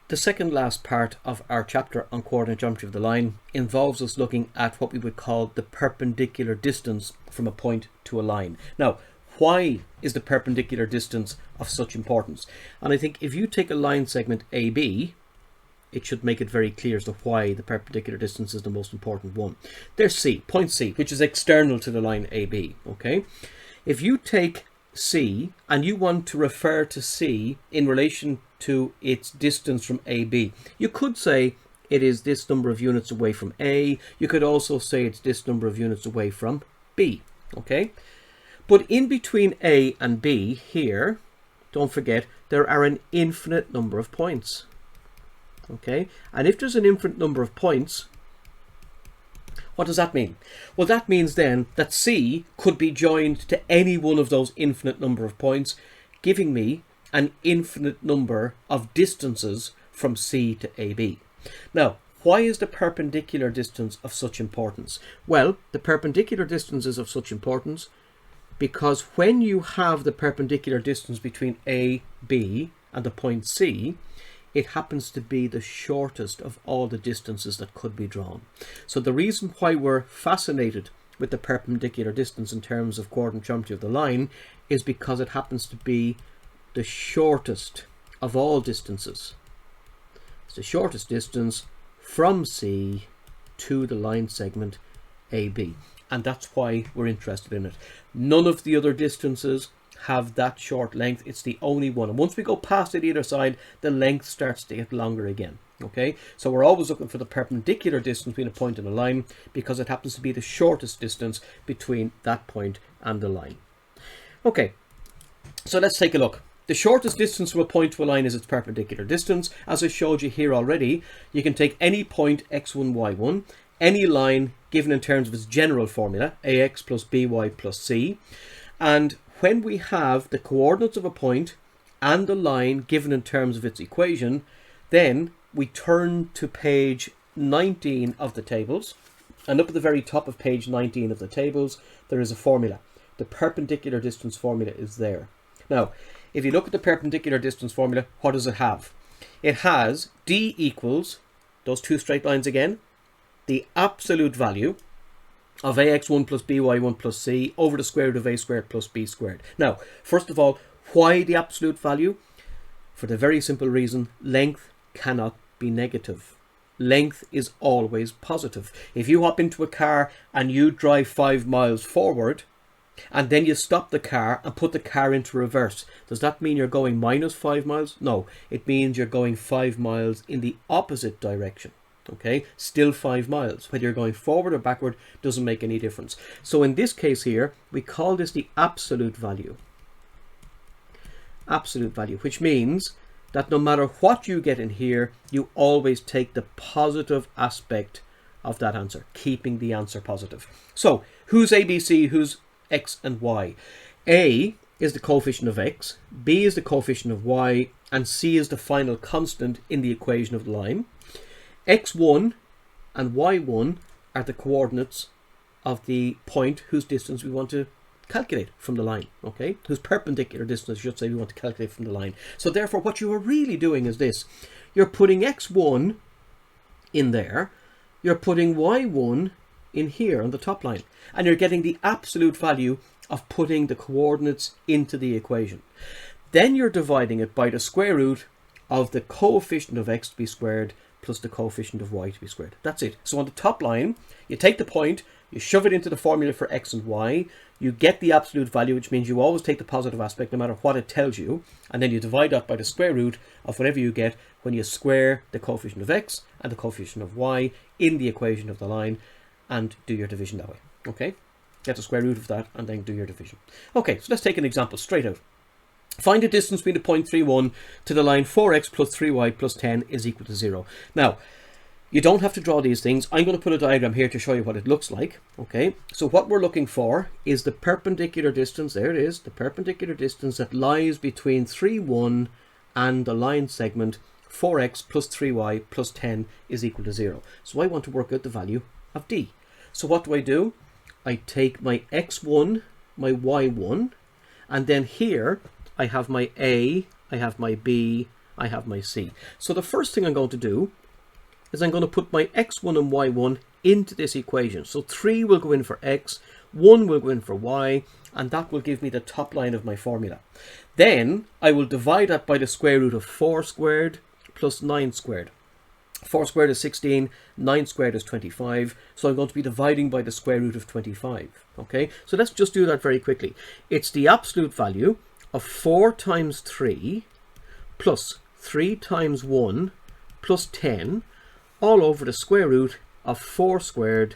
The second last part of our chapter on coordinate geometry of the line involves us looking at what we would call the perpendicular distance from a point to a line. Now, why is the perpendicular distance of such importance? And I think if you take a line segment AB, it should make it very clear as to why the perpendicular distance is the most important one. There's C, point C, which is external to the line AB, okay? If you take C and you want to refer to C in relation to its distance from AB, you could say it is this number of units away from A. You could also say it's this number of units away from B, okay? But in between A and B here, don't forget, there are an infinite number of points, okay? And if there's an infinite number of points, what does that mean? Well, that means then that C could be joined to any one of those infinite number of points, giving me an infinite number of distances from C to AB. Now, why is the perpendicular distance of such importance? Well, the perpendicular distance is of such importance because when you have the perpendicular distance between A, B and the point C, it happens to be the shortest of all the distances that could be drawn. So the reason why we're fascinated with the perpendicular distance in terms of coordinate geometry of the line is because it happens to be the shortest of all distances. It's the shortest distance from C to the line segment AB. And that's why we're interested in it. None of the other distances have that short length. It's the only one, and once we go past it either side, the length starts to get longer again. Okay, so we're always looking for the perpendicular distance between a point and a line because it happens to be the shortest distance between that point and the line. Okay, so let's take a look. The shortest distance from a point to a line is its perpendicular distance. As I showed you here already, you can take any point x1, y1, any line given in terms of its general formula, ax plus by plus c, and when we have the coordinates of a point and the line given in terms of its equation, then we turn to page 19 of the tables, and up at the very top of page 19 of the tables, there is a formula. The perpendicular distance formula is there. Now, if you look at the perpendicular distance formula, what does it have? It has d equals, those two straight lines again, the absolute value of ax1 plus by1 plus c over the square root of a squared plus b squared. Now, first of all, why the absolute value? For the very simple reason, length cannot be negative. Length is always positive. If you hop into a car and you drive 5 miles forward, and then you stop the car and put the car into reverse, does that mean you're going minus 5 miles? No, it means you're going 5 miles in the opposite direction. Okay, still 5 miles. Whether you're going forward or backward doesn't make any difference. So in this case here, we call this the absolute value. Absolute value, which means that no matter what you get in here, you always take the positive aspect of that answer, keeping the answer positive. So who's ABC, who's x and y? A is the coefficient of x, B is the coefficient of y, and C is the final constant in the equation of the line. x1 and y1 are the coordinates of the point whose distance we want to calculate from the line, okay? Whose perpendicular distance, I should say, we want to calculate from the line. So therefore, what you are really doing is this. You're putting x1 in there, you're putting y1 in here on the top line, and you're getting the absolute value of putting the coordinates into the equation. Then you're dividing it by the square root of the coefficient of x to be squared plus the coefficient of y to be squared. That's it. So on the top line, you take the point, you shove it into the formula for x and y, you get the absolute value, which means you always take the positive aspect no matter what it tells you, and then you divide that by the square root of whatever you get when you square the coefficient of x and the coefficient of y in the equation of the line, and do your division that way. Okay? Get the square root of that and then do your division. Okay, so let's take an example straight out. Find the distance between the point 31 to the line 4x plus 3y plus 10 is equal to 0. Now, you don't have to draw these things. I'm going to put a diagram here to show you what it looks like. Okay, so what we're looking for is the perpendicular distance. There it is, the perpendicular distance that lies between 3, 1 and the line segment 4x plus 3y plus 10 is equal to 0. So I want to work out the value of d. So what do? I take my x1, my y1, and then here I have my A, I have my B, I have my c. So the first thing I'm going to do is I'm going to put my x1 and y1 into this equation. So 3 will go in for x, 1 will go in for y, and that will give me the top line of my formula. Then I will divide that by the square root of 4 squared plus 9 squared. 4 squared is 16, 9 squared is 25, so I'm going to be dividing by the square root of 25. Okay, so let's just do that very quickly. It's the absolute value of 4 times 3 plus 3 times 1 plus 10 all over the square root of 4 squared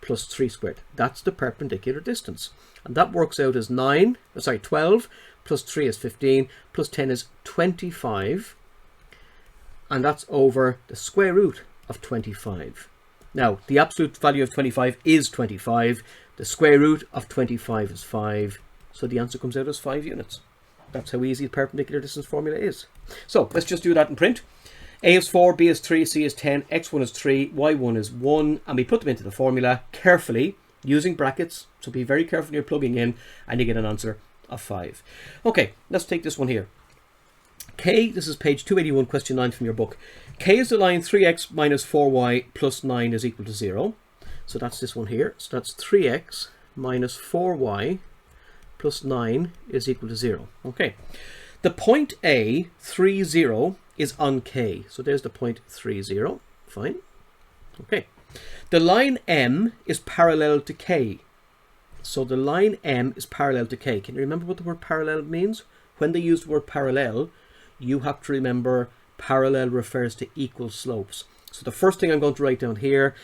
plus 3 squared. That's the perpendicular distance. And that works out as 12 plus 3 is 15 plus 10 is 25. And that's over the square root of 25. Now, the absolute value of 25 is 25. The square root of 25 is 5. So the answer comes out as 5 units. That's how easy the perpendicular distance formula is. So let's just do that in print. A is 4, B is 3, C is 10, X1 is 3, Y1 is 1. And we put them into the formula carefully using brackets. So be very careful when you're plugging in and you get an answer of 5. Okay, let's take this one here. K, this is page 281, question 9 from your book. K is the line 3x minus 4y plus 9 is equal to 0. So that's this one here. So that's 3x minus 4y plus 9 is equal to 0. Okay. The point A, 3, 0, is on K. So there's the point 3, 0. Fine. Okay. The line M is parallel to K. So the line M is parallel to K. Can you remember what the word parallel means? When they use the word parallel, you have to remember parallel refers to equal slopes. So the first thing I'm going to write down here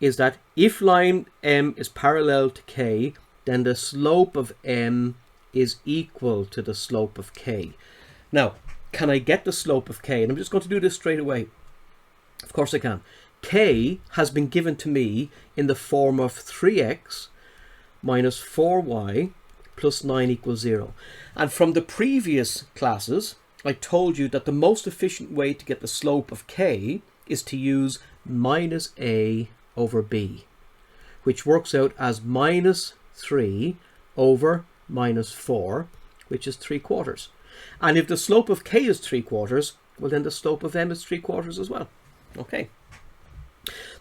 is that if line M is parallel to K, then the slope of M is equal to the slope of K. Now, can I get the slope of K? And I'm just going to do this straight away. Of course I can. K has been given to me in the form of 3x minus 4y plus 9 equals 0. And from the previous classes, I told you that the most efficient way to get the slope of K is to use minus A over B, which works out as minus 3 over minus 4, which is 3/4. And if the slope of K is 3/4, well then the slope of M is 3/4 as well. Okay.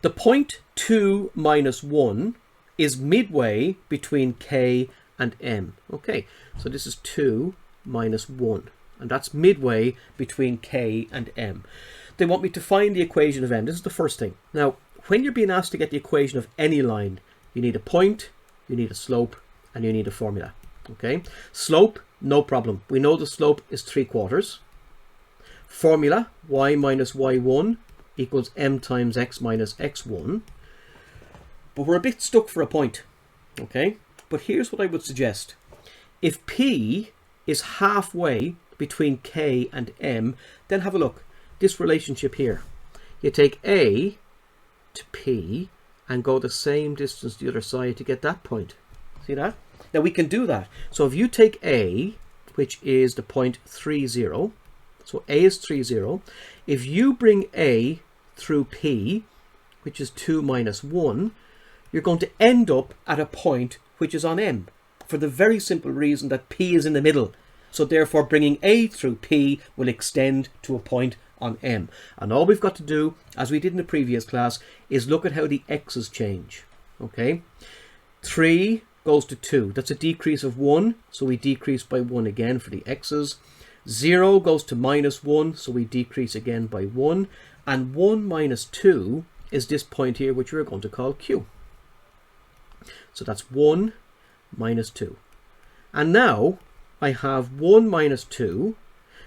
The point 2 minus 1 is midway between K and M. Okay, so this is 2 minus 1. And that's midway between K and M. They want me to find the equation of M. This is the first thing. Now, when you're being asked to get the equation of any line, you need a point, you need a slope, and you need a formula. Okay? Slope, no problem. We know the slope is 3/4. Formula, y minus y1 equals m times x minus x1. But we're a bit stuck for a point. Okay? But here's what I would suggest. If P is halfway between K and M, then have a look. This relationship here. You take A to P and go the same distance the other side to get that point. See that? Now we can do that. So if you take A, which is the point 3, 0, so A is 3, 0. If you bring A through P, which is 2 minus 1, you're going to end up at a point which is on M, for the very simple reason that P is in the middle. So therefore bringing A through P will extend to a point on M. And all we've got to do, as we did in the previous class, is look at how the x's change. Okay, 3 goes to 2. That's a decrease of 1, so we decrease by 1 again for the x's. 0 goes to minus 1, so we decrease again by 1. And 1 minus 2 is this point here, which we're going to call Q. So that's 1 minus 2. And now I have 1 minus 2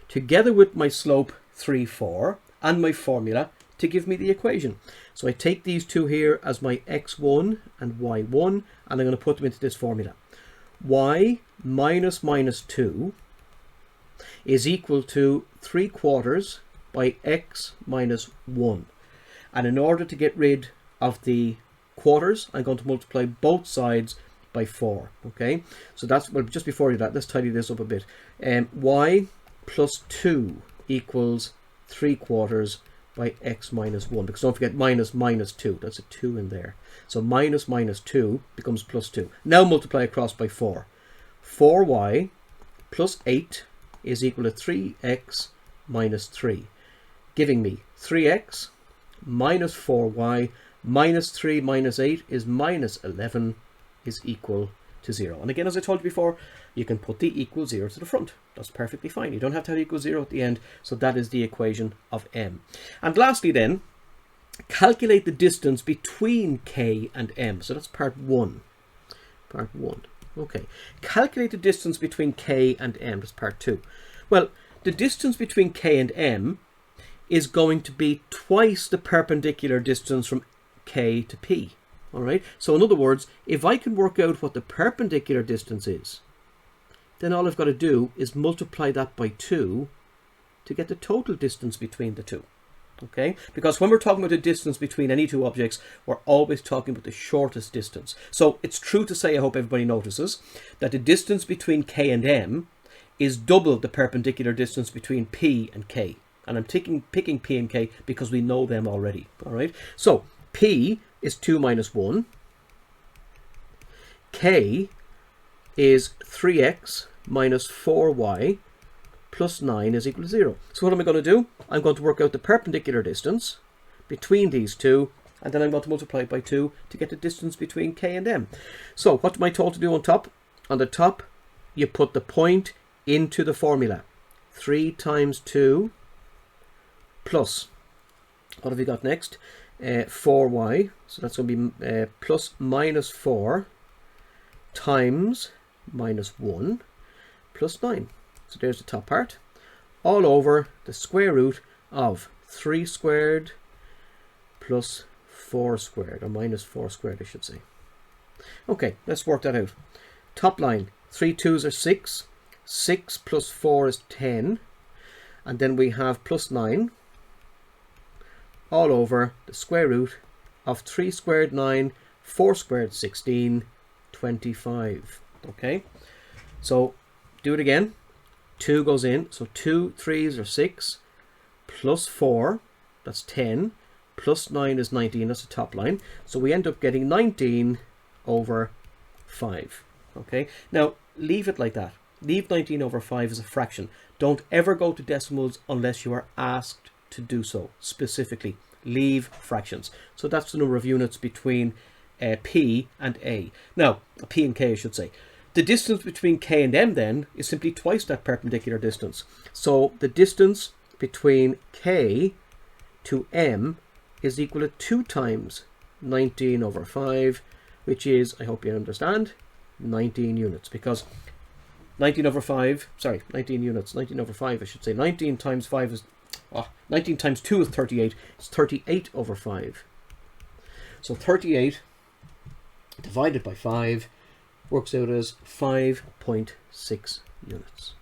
together with my slope 3, 4 and my formula to give me the equation. So I take these two here as my x1 and y1, and I'm going to put them into this formula. Y minus minus 2 is equal to 3/4 by x minus 1. And in order to get rid of the quarters, I'm going to multiply both sides by 4. Okay, so that's, well, just before you do that, let's tidy this up a bit. Y plus 2 equals 3/4 by x minus 1, because don't forget minus minus 2, that's a 2 in there. So minus minus 2 becomes plus 2. Now multiply across by 4. 4y plus 8 is equal to 3x minus 3, giving me 3x minus 4y minus 3 minus 8 is minus 11 is equal to 0. And again, as I told you before, you can put the equal 0 to the front. That's perfectly fine. You don't have to have equal 0 at the end. So that is the equation of m. And lastly then, calculate the distance between k and m. So that's part 1. Part 1. Okay. Calculate the distance between k and m. That's part 2. Well, the distance between k and m is going to be twice the perpendicular distance from k to p. All right. So in other words, if I can work out what the perpendicular distance is, then all I've got to do is multiply that by 2 to get the total distance between the two. Okay, because when we're talking about the distance between any two objects, we're always talking about the shortest distance. So it's true to say, I hope everybody notices, that the distance between k and m is double the perpendicular distance between p and k. And I'm picking p and k because we know them already. All right, so p is 2 minus 1. K is 3x minus 4y plus 9 is equal to 0. So what am I going to do? I'm going to work out the perpendicular distance between these two, and then I'm going to multiply it by 2 to get the distance between k and m. So what am I told to do on top? On the top, you put the point into the formula. 3 times 2 plus, what have we got next? 4y, so that's going to be plus minus 4 times minus 1 plus 9. So there's the top part, all over the square root of 3 squared plus 4 squared, or minus 4 squared I should say. Okay, let's work that out. Top line, 3 2s are 6, 6 plus 4 is 10, and then we have plus 9, all over the square root of 3 squared 9, 4 squared 16, 25. Okay, so do it again. 2 goes in, so 2 3s are 6, plus 4, that's 10, plus 9 is 19, that's the top line. So we end up getting 19 over 5. Okay, now leave it like that. Leave 19 over 5 as a fraction. Don't ever go to decimals unless you are asked to do so specifically. Leave fractions. So that's the number of units between p and a. Now, p and k I should say. The distance between k and m then is simply twice that perpendicular distance. So the distance between k to m is equal to 2 times 19 over 5, which is, I hope you understand, 19 units. Because 19 over 5, sorry, 19 units, 19 over 5 I should say. 19 times 5 is, 19 times 2 is 38. It's 38 over 5. So 38 divided by 5 works out as 5.6 units.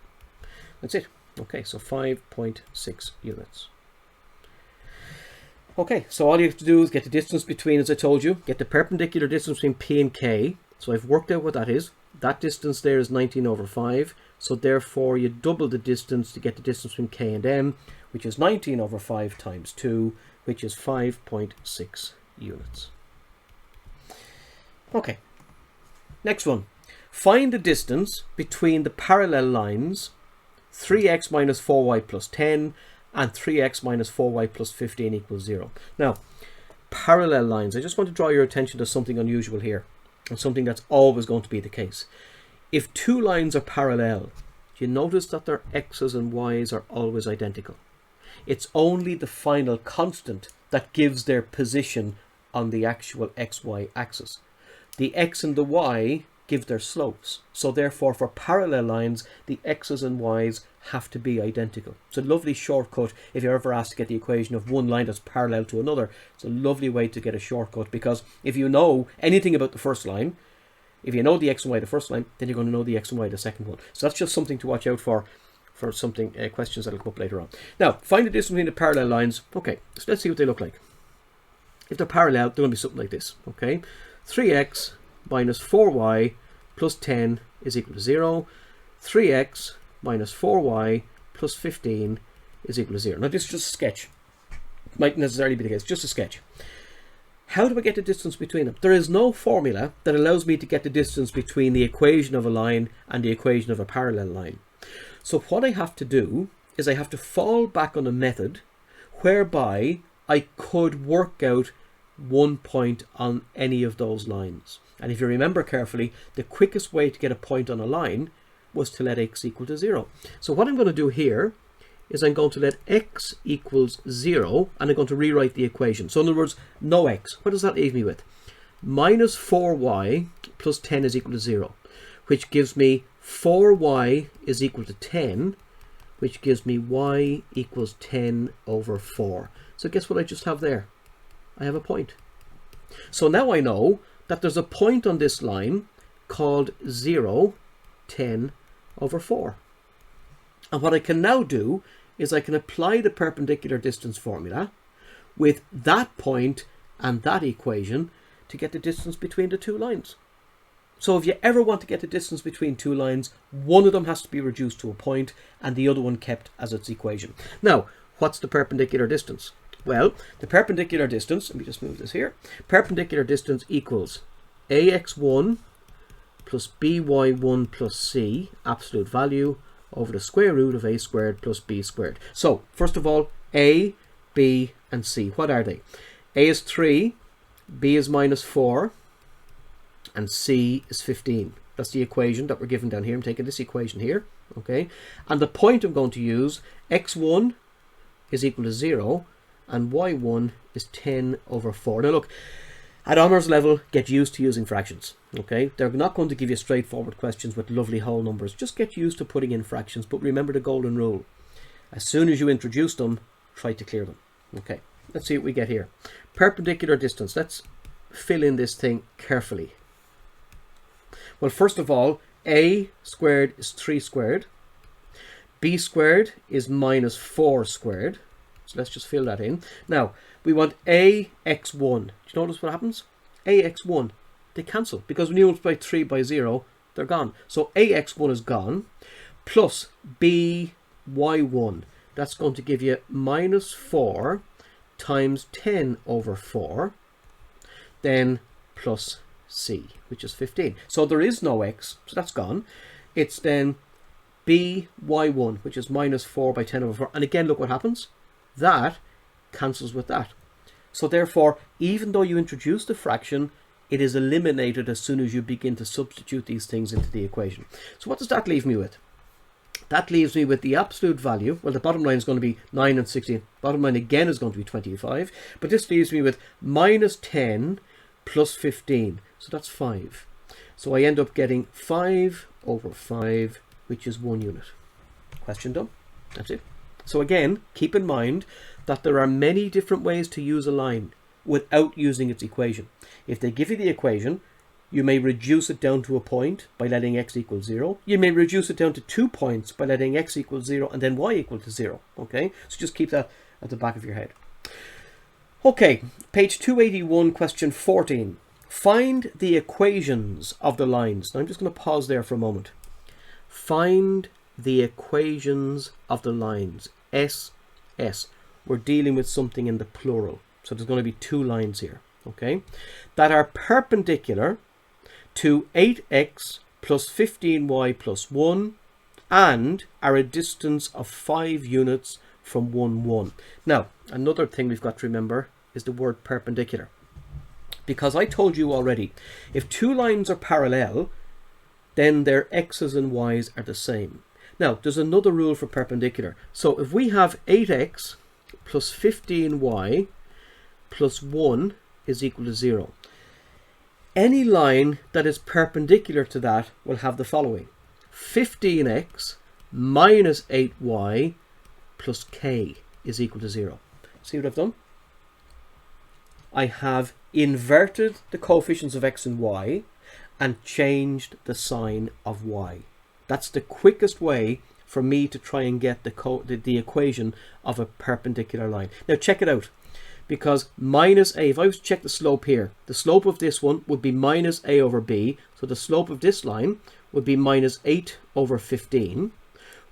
That's it. Okay, so 5.6 units. Okay, so all you have to do is get the distance between, as I told you, get the perpendicular distance between p and k. So I've worked out what that is. That distance there is 19 over 5. So therefore you double the distance to get the distance between k and m, which is 19 over 5 times 2, which is 5.6 units. Okay. Next one, find the distance between the parallel lines 3x minus 4y plus 10 and 3x minus 4y plus 15 equals 0. Now, parallel lines, I just want to draw your attention to something unusual here, and something that's always going to be the case. If two lines are parallel, do you notice that their x's and y's are always identical? It's only the final constant that gives their position on the actual xy axis. The x and the y give their slopes. So therefore, for parallel lines, the x's and y's have to be identical. It's a lovely shortcut if you're ever asked to get the equation of one line that's parallel to another. It's a lovely way to get a shortcut, because if you know anything about the first line, if you know the x and y of the first line, then you're going to know the x and y of the second one. So that's just something to watch out for something, questions that'll come up later on. Now, find the distance between the parallel lines. Okay, so let's see what they look like. If they're parallel, they're going to be something like this. Okay, 3x minus 4y plus 10 is equal to 0. 3x minus 4y plus 15 is equal to 0. Now, this is just a sketch. It might necessarily be the case, just a sketch. How do I get the distance between them? There is no formula that allows me to get the distance between the equation of a line and the equation of a parallel line. So what I have to do is I have to fall back on a method whereby I could work out one point on any of those lines. And if you remember carefully, the quickest way to get a point on a line was to let x equal to 0. So what I'm going to do here is I'm going to let x equals 0, and I'm going to rewrite the equation. So in other words, no x. What does that leave me with? Minus 4y plus 10 is equal to 0, which gives me 4y is equal to 10, which gives me y equals 10 over 4. So guess what I just have there? I have a point. So now I know that there's a point on this line called 0, 10 over 4. And what I can now do is I can apply the perpendicular distance formula with that point and that equation to get the distance between the two lines. So if you ever want to get the distance between two lines, one of them has to be reduced to a point and the other one kept as its equation. Now, what's the perpendicular distance? Well, the perpendicular distance, let me just move this here, perpendicular distance equals ax1 plus by1 plus c, absolute value, over the square root of a squared plus b squared. So, first of all, a, b, and c. What are they? A is 3, b is minus 4, and c is 15. That's the equation that we're given down here. I'm taking this equation here, okay? And the point I'm going to use, x1 is equal to 0, and y1 is 10 over 4. Now look, at honours level, get used to using fractions, okay? They're not going to give you straightforward questions with lovely whole numbers. Just get used to putting in fractions, but remember the golden rule. As soon as you introduce them, try to clear them. Okay, let's see what we get here. Perpendicular distance. Let's fill in this thing carefully. Well, first of all, a squared is 3 squared. B squared is minus 4 squared. So let's just fill that in. Now, we want ax1. Do you notice what happens? Ax1, they cancel, because when you multiply 3 by 0, they're gone. So ax1 is gone, plus by1. That's going to give you minus 4 times 10 over 4, then plus c, which is 15. So there is no x, so that's gone. It's then by1, which is minus 4 by 10 over 4. And again, look what happens. That cancels with that. So therefore, even though you introduce the fraction, it is eliminated as soon as you begin to substitute these things into the equation. So what does that leave me with? That leaves me with the absolute value. Well, the bottom line is going to be 9 and 16. Bottom line again is going to be 25. But this leaves me with minus 10 plus 15. So that's 5. So I end up getting 5 over 5, which is 1 unit. Question done. That's it. So again, keep in mind that there are many different ways to use a line without using its equation. If they give you the equation, you may reduce it down to a point by letting x equal 0. You may reduce it down to 2 points by letting x equal 0 and then y equal to 0. Okay, so just keep that at the back of your head. Okay, page 281, question 14. Find the equations of the lines. Now I'm just going to pause there for a moment. Find the equations of the lines. S, S. We're dealing with something in the plural. So there's going to be 2 lines here, okay, that are perpendicular to 8x plus 15y plus 1 and are a distance of 5 units from 1, 1. Now, another thing we've got to remember is the word perpendicular. Because I told you already, if 2 lines are parallel, then their x's and y's are the same. Now, there's another rule for perpendicular. So if we have 8x plus 15y plus 1 is equal to 0. Any line that is perpendicular to that will have the following. 15x minus 8y plus k is equal to 0. See what I've done? I have inverted the coefficients of x and y and changed the sign of y. That's the quickest way for me to try and get the equation of a perpendicular line. Now check it out, because minus a, if I was to check the slope here, the slope of this one would be minus a over b, so the slope of this line would be minus 8 over 15,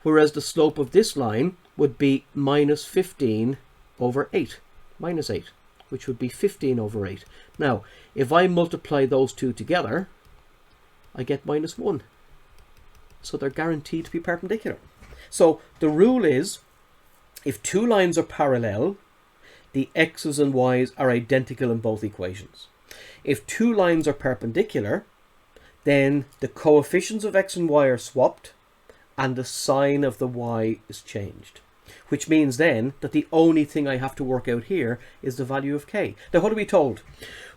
whereas the slope of this line would be minus 15 over 8, minus 8, which would be 15 over 8. Now, if I multiply those two together, I get minus 1. So they're guaranteed to be perpendicular. So the rule is, If two lines are parallel, the x's and y's are identical in both equations. If two lines are perpendicular, then the coefficients of x and y are swapped and the sign of the y is changed. Which means then that the only thing I have to work out here is the value of k. Now what are we told?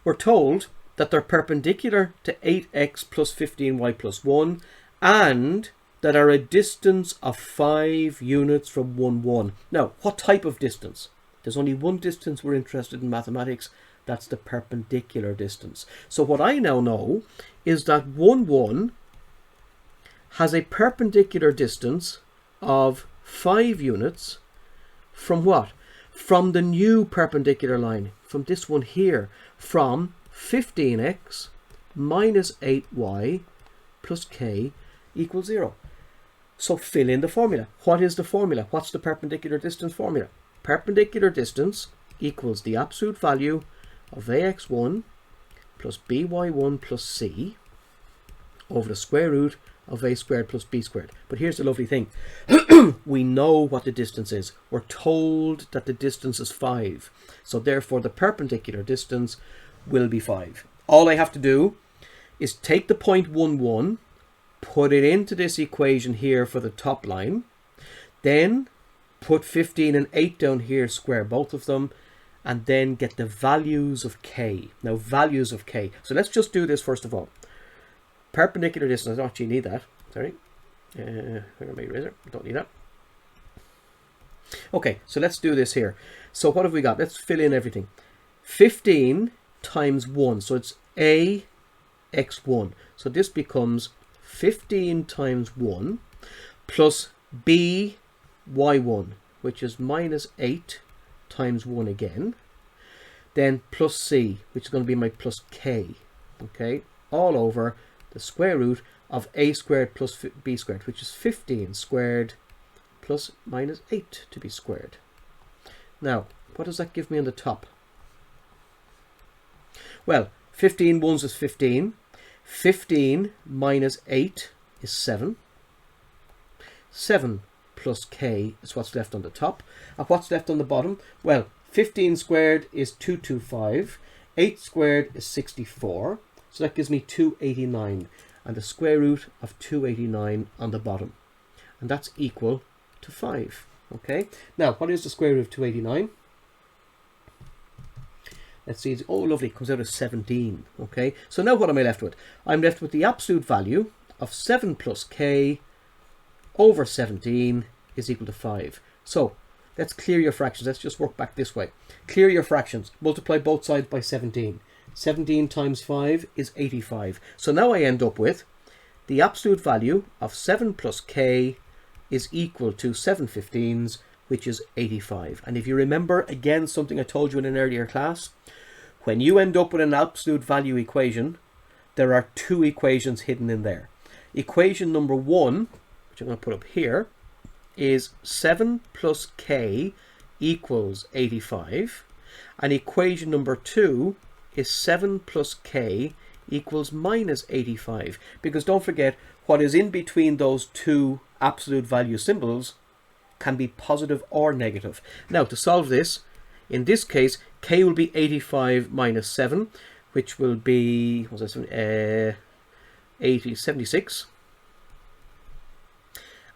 We're told that they're perpendicular to 8x plus 15y plus 1 and that are a distance of 5 units from 1, 1. Now, what type of distance? There's only one distance we're interested in mathematics. That's the perpendicular distance. So what I now know is that 1, 1 has a perpendicular distance of 5 units from what? From the new perpendicular line, from this one here, from 15x minus 8y plus k equals 0. So fill in the formula. What is the formula? What's the perpendicular distance formula? Perpendicular distance equals the absolute value of ax1 plus by1 plus c over the square root of a squared plus b squared. But here's the lovely thing. We know what the distance is. We're told that the distance is 5. So therefore the perpendicular distance will be 5. All I have to do is take the point 1, 1, put it into this equation here for the top line, then put 15 and 8 down here, square both of them, and then get the values of k. Now values of k. So let's just do this first of all. Perpendicular distance, I don't actually need that. Sorry. Where am I eraser? I don't need that. Okay, so let's do this here. So what have we got? Let's fill in everything. 15 times 1. So it's ax1. So this becomes 15 times 1 plus by1, which is minus 8 times 1 again. Then plus c, which is going to be my plus k. Okay, all over the square root of a squared plus b squared, which is 15 squared plus minus 8 to be squared. Now, what does that give me on the top? Well, 15 ones is 15. 15 minus 8 is 7. 7 plus k is what's left on the top. And what's left on the bottom? Well, 15 squared is 225. 8 squared is 64. So that gives me 289. And the square root of 289 on the bottom. And that's equal to 5. Okay. Now, what is the square root of 289? Let's see. Oh, lovely. It comes out as 17. Okay. So now what am I left with? I'm left with the absolute value of 7 plus k over 17 is equal to 5. So let's clear your fractions. Let's just work back this way. Clear your fractions. Multiply both sides by 17. 17 times 5 is 85. So now I end up with the absolute value of 7 plus k is equal to 7 15s, which is 85. And if you remember, again, something I told you in an earlier class, when you end up with an absolute value equation, there are two equations hidden in there. Equation number 1, which I'm going to put up here, is 7 plus k equals 85. And equation number 2 is 7 plus k equals minus 85. Because don't forget, what is in between those two absolute value symbols can be positive or negative. Now, to solve this, in this case, k will be 85 minus 7, which will be, what's that, 76.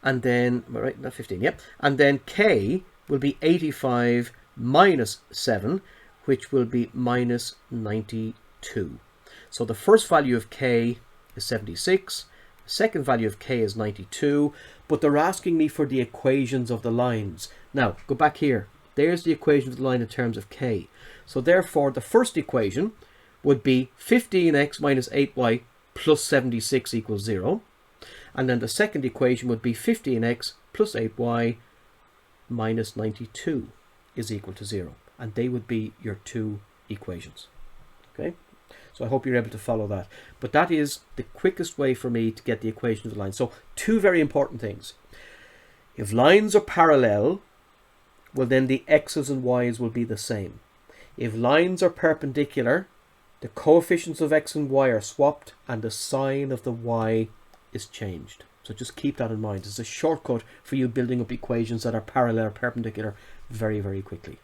And then, am I right? Not 15, yep. And then k will be 85 minus 7, which will be minus 92. So the first value of k is 76, the second value of k is 92, but they're asking me for the equations of the lines. Now, go back here. There's the equation of the line in terms of k. So therefore, the first equation would be 15x minus 8y plus 76 equals 0. And then the second equation would be 15x plus 8y minus 92 is equal to 0. And they would be your two equations. Okay, so I hope you're able to follow that. But that is the quickest way for me to get the equation of the line. So two very important things. If lines are parallel, well then the x's and y's will be the same. If lines are perpendicular, the coefficients of x and y are swapped and the sign of the y is changed. So So just keep that in mind. It's a shortcut for you building up equations that are parallel or perpendicular very, very quickly.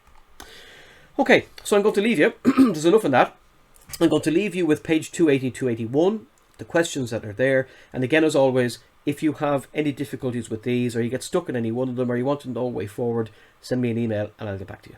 Okay, so I'm going to leave you. There's enough in that. I'm going to leave you with page 280, 281, the questions that are there. And again, as always, if you have any difficulties with these, or you get stuck in any one of them, or you want to know a way forward, send me an email and I'll get back to you.